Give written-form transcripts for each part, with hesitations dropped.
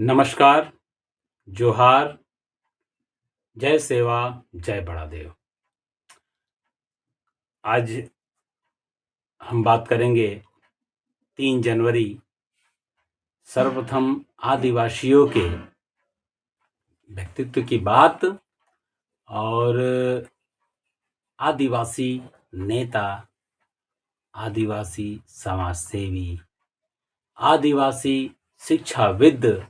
नमस्कार, जोहार, जय सेवा, जय बड़ादेव। आज हम बात करेंगे 3 जनवरी सर्वप्रथम आदिवासियों के व्यक्तित्व की बात और आदिवासी नेता, आदिवासी समाजसेवी, आदिवासी शिक्षाविद,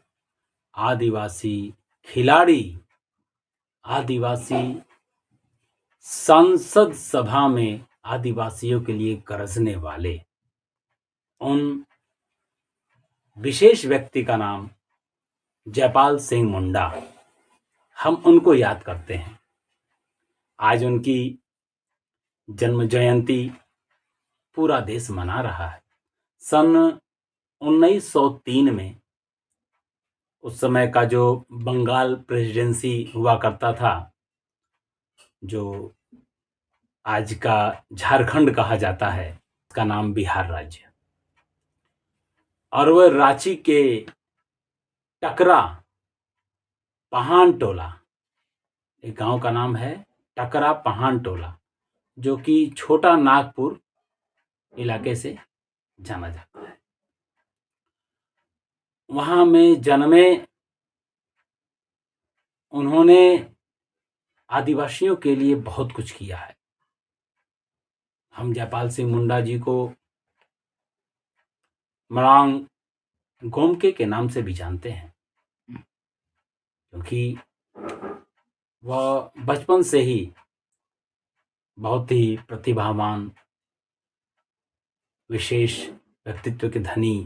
आदिवासी खिलाड़ी, आदिवासी संसद सभा में आदिवासियों के लिए गरजने वाले उन विशेष व्यक्ति का नाम जयपाल सिंह मुंडा। हम उनको याद करते हैं। आज उनकी जन्म जयंती पूरा देश मना रहा है। सन 1903 में उस समय का जो बंगाल प्रेसिडेंसी हुआ करता था, जो आज का झारखंड कहा जाता है, इसका नाम बिहार राज्य, और वह रांची के टकरा पहान टोला, एक गांव का नाम है टकरा पहान टोला, जो कि छोटा नागपुर इलाके से जाना जाता है। वहां में जन्मे उन्होंने आदिवासियों के लिए बहुत कुछ किया है। हम जयपाल सिंह मुंडा जी को मरांग गोमके के नाम से भी जानते हैं, क्योंकि वह बचपन से ही बहुत ही प्रतिभावान, विशेष व्यक्तित्व के धनी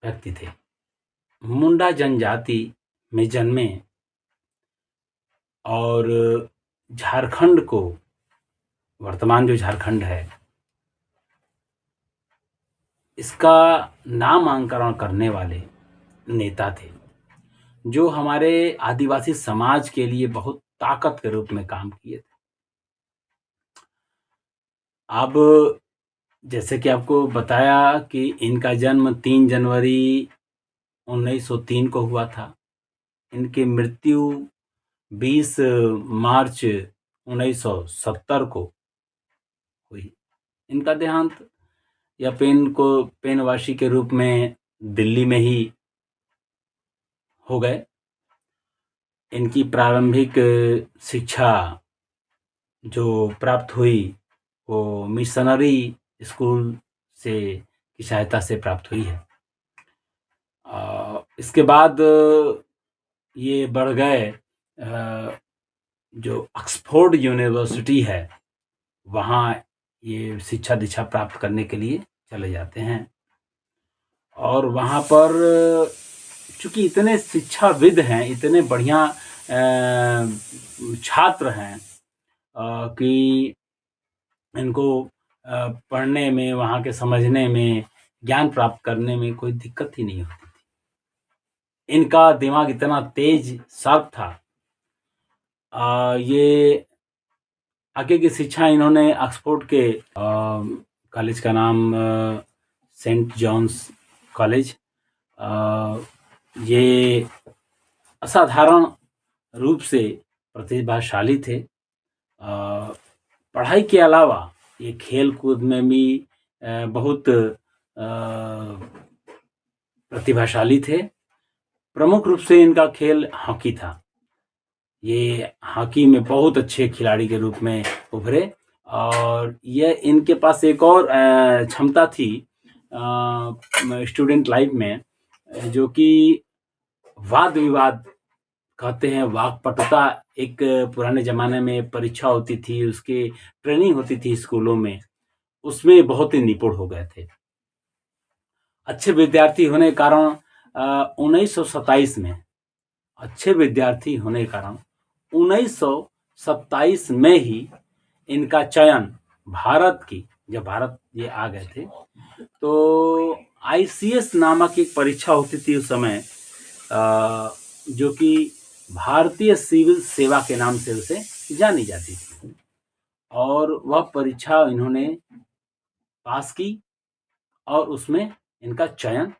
व्यक्ति थे। मुंडा जनजाति में जन्मे और झारखंड को, वर्तमान जो झारखंड है, इसका नामांकन करने वाले नेता थे, जो हमारे आदिवासी समाज के लिए बहुत ताकत के रूप में काम किए थे। अब जैसे कि आपको बताया कि इनका जन्म 3 जनवरी 1903 को हुआ था। इनकी मृत्यु 20 मार्च 1970 को हुई। इनका देहांत या पेनवासी के रूप में दिल्ली में ही हो गए। इनकी प्रारंभिक शिक्षा जो प्राप्त हुई वो मिशनरी स्कूल से की सहायता से प्राप्त हुई है। इसके बाद ये बढ़ गए, जो ऑक्सफोर्ड यूनिवर्सिटी है, वहाँ ये शिक्षा दीक्षा प्राप्त करने के लिए चले जाते हैं। और वहाँ पर चूंकि इतने शिक्षाविद हैं, इतने बढ़िया छात्र हैं कि इनको पढ़ने में, वहाँ के समझने में, ज्ञान प्राप्त करने में कोई दिक्कत ही नहीं होती थी। इनका दिमाग इतना तेज शार्प था। ये आगे की शिक्षा इन्होंने ऑक्सफोर्ड के कॉलेज का नाम सेंट जॉन्स कॉलेज, ये असाधारण रूप से प्रतिभाशाली थे। पढ़ाई के अलावा ये खेल कूद में भी बहुत प्रतिभाशाली थे। प्रमुख रूप से इनका खेल हॉकी था। ये हॉकी में बहुत अच्छे खिलाड़ी के रूप में उभरे। और ये इनके पास एक और क्षमता थी स्टूडेंट लाइफ में, जो कि वाद विवाद कहते हैं, वाक्पटुता। एक पुराने जमाने में परीक्षा होती थी, उसकी ट्रेनिंग होती थी स्कूलों में, उसमें बहुत ही निपुण हो गए थे। अच्छे विद्यार्थी होने के कारण 1927 में, अच्छे विद्यार्थी होने के कारण 1927 में ही इनका चयन भारत की, जब भारत ये आ गए थे, तो ICS नामक एक परीक्षा होती थी उस समय, जो कि भारतीय सिविल सेवा के नाम से उसे जानी जाती थी। और वह परीक्षा इन्होंने पास की और उसमें इनका चयन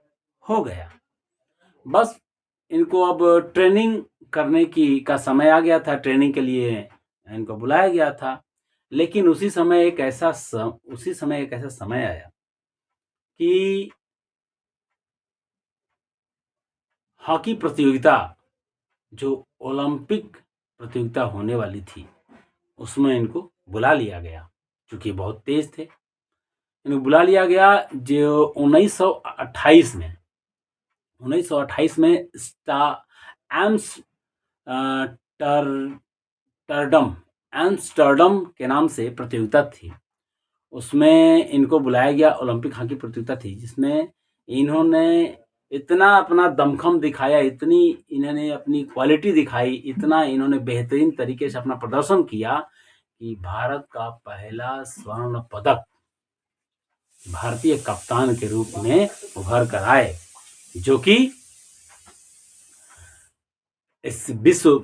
हो गया। बस इनको अब ट्रेनिंग करने का समय आ गया था, ट्रेनिंग के लिए इनको बुलाया गया था। लेकिन उसी समय एक ऐसा समय आया कि हॉकी प्रतियोगिता, जो ओलंपिक प्रतियोगिता होने वाली थी, उसमें इनको बुला लिया गया। चूँकि बहुत तेज़ थे, इनको बुला लिया गया। जो 1928 में एम्स अ, टर एम्स्टर्डम के नाम से प्रतियोगिता थी। उसमें इनको बुलाया गया। ओलंपिक हॉकी प्रतियोगिता थी, जिसमें इन्होंने इतना अपना दमखम दिखाया, इतनी इन्होंने अपनी क्वालिटी दिखाई, इतना इन्होंने बेहतरीन तरीके से अपना प्रदर्शन किया कि भारत का पहला स्वर्ण पदक भारतीय कप्तान के रूप में उभर कर आए, जो कि इस विश्व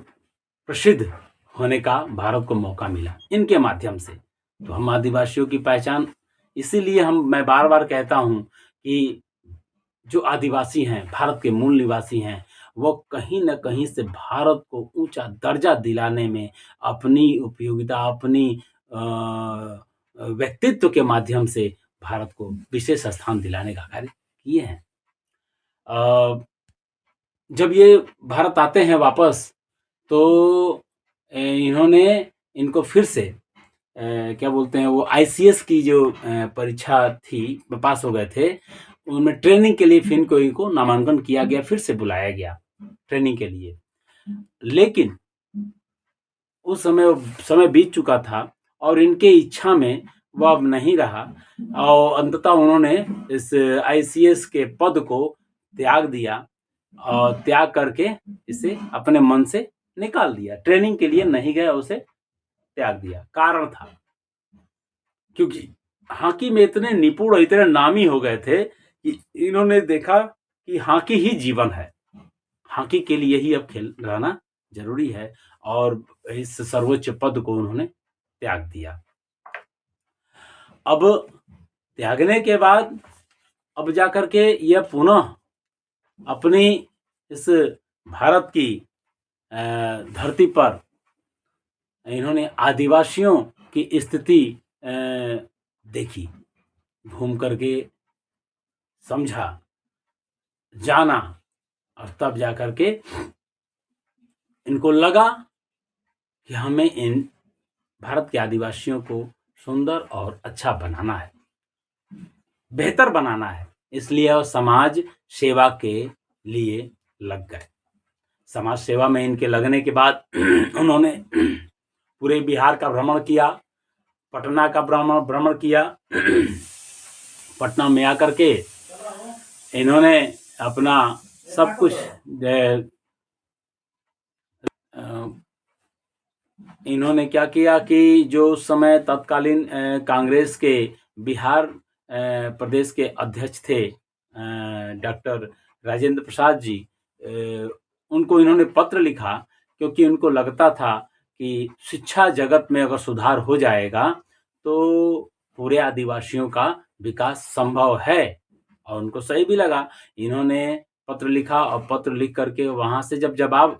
प्रसिद्ध होने का भारत को मौका मिला इनके माध्यम से। तो हम आदिवासियों की पहचान, इसीलिए मैं बार बार कहता हूँ कि जो आदिवासी हैं, भारत के मूल निवासी हैं, वो कहीं न कहीं से भारत को ऊंचा दर्जा दिलाने में अपनी उपयोगिता, अपनी व्यक्तित्व के माध्यम से भारत को विशेष स्थान दिलाने का कार्य किए हैं। जब ये भारत आते हैं वापस, तो इन्होंने इनको फिर से क्या बोलते हैं, वो आईसीएस की जो परीक्षा थी, पास हो गए थे, उनमें ट्रेनिंग के लिए फिर इनको नामांकन किया गया, फिर से बुलाया गया ट्रेनिंग के लिए। लेकिन उस समय बीत चुका था और इनके इच्छा में वो अब नहीं रहा, और अंततः उन्होंने इस आईसीएस के पद को त्याग दिया, और त्याग करके इसे अपने मन से निकाल दिया। ट्रेनिंग के लिए नहीं गए, उसे त्याग दिया। कारण था क्योंकि हॉकी में इतने निपुण और इतने नामी हो गए थे कि इन्होंने देखा कि हॉकी ही जीवन है, हॉकी के लिए ही अब खेल रहना जरूरी है, और इस सर्वोच्च पद को उन्होंने त्याग दिया। अब त्यागने के बाद अब जाकर के यह पुनः अपनी इस भारत की धरती पर इन्होंने आदिवासियों की स्थिति देखी, घूम करके समझा, जाना, और तब जाकर के इनको लगा कि हमें इन भारत के आदिवासियों को सुंदर और अच्छा बनाना है, बेहतर बनाना है। इसलिए वो समाज सेवा के लिए लग गए। समाज सेवा में इनके लगने के बाद उन्होंने पूरे बिहार का भ्रमण किया, पटना का भ्रमण किया। पटना में आकर के इन्होंने अपना सब कुछ इन्होंने क्या किया कि जो उस समय तत्कालीन कांग्रेस के बिहार प्रदेश के अध्यक्ष थे, डॉक्टर राजेंद्र प्रसाद जी, उनको इन्होंने पत्र लिखा, क्योंकि उनको लगता था कि शिक्षा जगत में अगर सुधार हो जाएगा तो पूरे आदिवासियों का विकास संभव है, और उनको सही भी लगा। इन्होंने पत्र लिखा, और पत्र लिख करके वहाँ से जब जवाब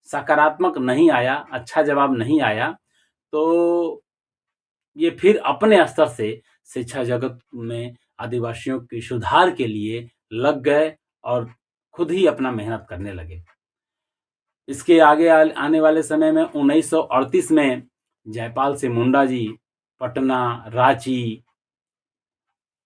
सकारात्मक नहीं आया, अच्छा जवाब नहीं आया, तो ये फिर अपने स्तर से शिक्षा जगत में आदिवासियों के सुधार के लिए लग गए और खुद ही अपना मेहनत करने लगे। इसके आगे आने वाले समय में 1938 में जयपाल सिंह मुंडा जी पटना, रांची,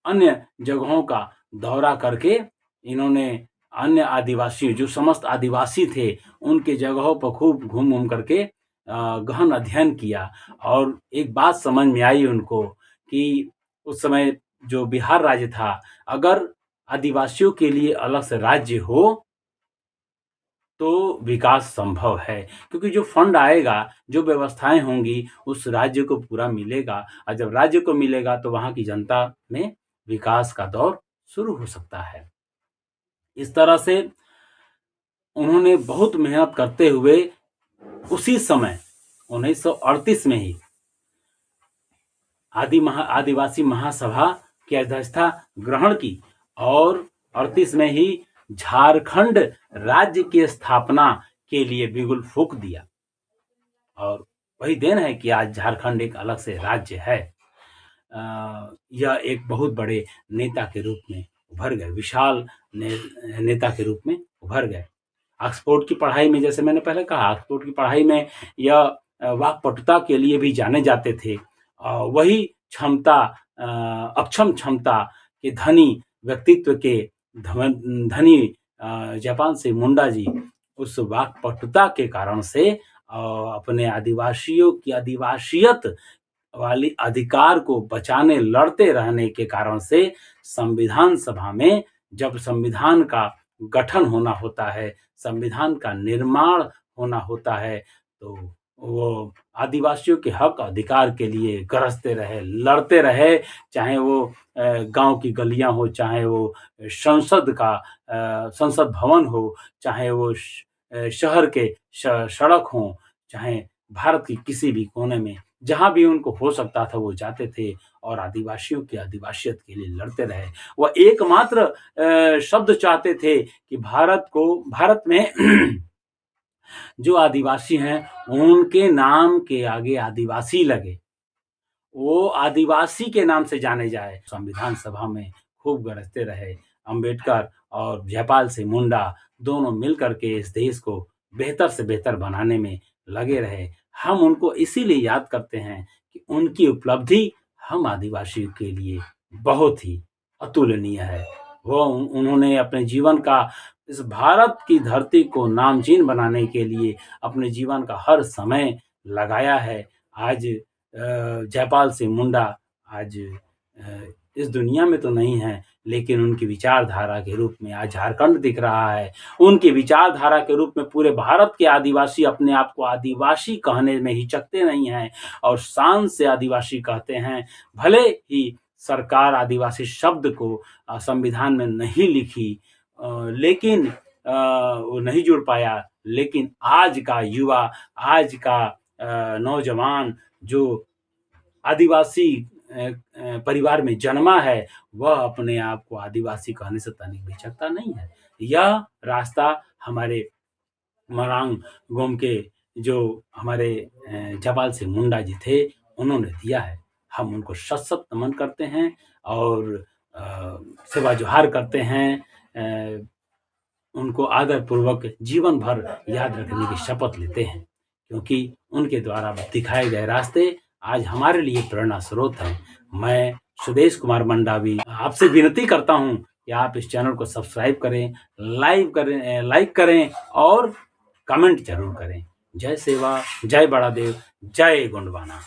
अन्य जगहों का दौरा करके इन्होंने अन्य आदिवासियों, जो समस्त आदिवासी थे, उनके जगहों पर खूब घूम करके गहन अध्ययन किया। और एक बात समझ में आई उनको कि उस समय जो बिहार राज्य था, अगर आदिवासियों के लिए अलग से राज्य हो तो विकास संभव है, क्योंकि जो फंड आएगा, जो व्यवस्थाएं होंगी, उस राज्य को पूरा मिलेगा, और जब राज्य को मिलेगा तो वहाँ की जनता में विकास का दौर शुरू हो सकता है। इस तरह से उन्होंने बहुत मेहनत करते हुए उसी समय 1938 में ही आदिवासी महासभा की अध्यक्षता ग्रहण की, और 38 में ही झारखंड राज्य की स्थापना के लिए बिगुल फूंक दिया। और वही देन है कि आज झारखंड एक अलग से राज्य है। यह एक बहुत बड़े नेता के रूप में उभर गए, विशाल नेता के रूप में उभर गए। ऑक्सफोर्ड की पढ़ाई में, जैसे मैंने पहले कहा, ऑक्सफोर्ड की पढ़ाई में यह वाक्पटुता के लिए भी जाने जाते थे। वही क्षमता, अक्षम क्षमता के धनी व्यक्तित्व के धनी जयपाल सिंह मुंडा जी उस वाक्पटुता के कारण से अपने आदिवासियों की आदिवासियत वाली अधिकार को बचाने लड़ते रहने के कारण से संविधान सभा में जब संविधान का गठन होना होता है, संविधान का निर्माण होना होता है, तो वो आदिवासियों के हक अधिकार के लिए गरजते रहे, लड़ते रहे। चाहे वो गांव की गलियां हो, चाहे वो संसद भवन हो, चाहे वो शहर के सड़क हो, चाहे भारत की किसी भी कोने में जहां भी उनको हो सकता था वो जाते थे और आदिवासियों की आदिवासियत के लिए लड़ते रहे। वह एकमात्र शब्द चाहते थे कि भारत में जो आदिवासी हैं उनके नाम के आगे आदिवासी लगे, वो आदिवासी के नाम से जाने जाए। संविधान सभा में खूब गरजते रहे। अंबेडकर और जयपाल सिंह मुंडा दोनों मिलकर के इस देश को बेहतर से बेहतर बनाने में लगे रहे। हम उनको इसीलिए याद करते हैं कि उनकी उपलब्धि हम आदिवासियों के लिए बहुत ही अतुलनीय है। वो उन्होंने अपने जीवन का इस भारत की धरती को नामचीन बनाने के लिए अपने जीवन का हर समय लगाया है। आज जयपाल सिंह मुंडा आज इस दुनिया में तो नहीं है, लेकिन उनकी विचारधारा के रूप में आज झारखंड दिख रहा है। उनकी विचारधारा के रूप में पूरे भारत के आदिवासी अपने आप को आदिवासी कहने में हिचकते नहीं हैं और शान से आदिवासी कहते हैं। भले ही सरकार आदिवासी शब्द को संविधान में नहीं लिखी, लेकिन वो नहीं जुड़ पाया, लेकिन आज का युवा, आज का नौजवान जो आदिवासी परिवार में जन्मा है, वह अपने आप को आदिवासी कहने से तनिक भी हिचकता नहीं है। यह रास्ता हमारे मरांग गोम के जो हमारे जयपाल सिंह मुंडा जी थे, उन्होंने दिया है। हम उनको शत-शत नमन करते हैं और सेवा जोहार करते हैं। उनको आदर पूर्वक जीवन भर याद रखने की शपथ लेते हैं, क्योंकि उनके द्वारा दिखाए गए रास्ते आज हमारे लिए प्रेरणा स्रोत हैं। मैं सुदेश कुमार मंडावी आपसे विनती करता हूं कि आप इस चैनल को सब्सक्राइब करें, लाइक करें और कमेंट जरूर करें। जय सेवा, जय बड़ा देव, जय गोंडवाना।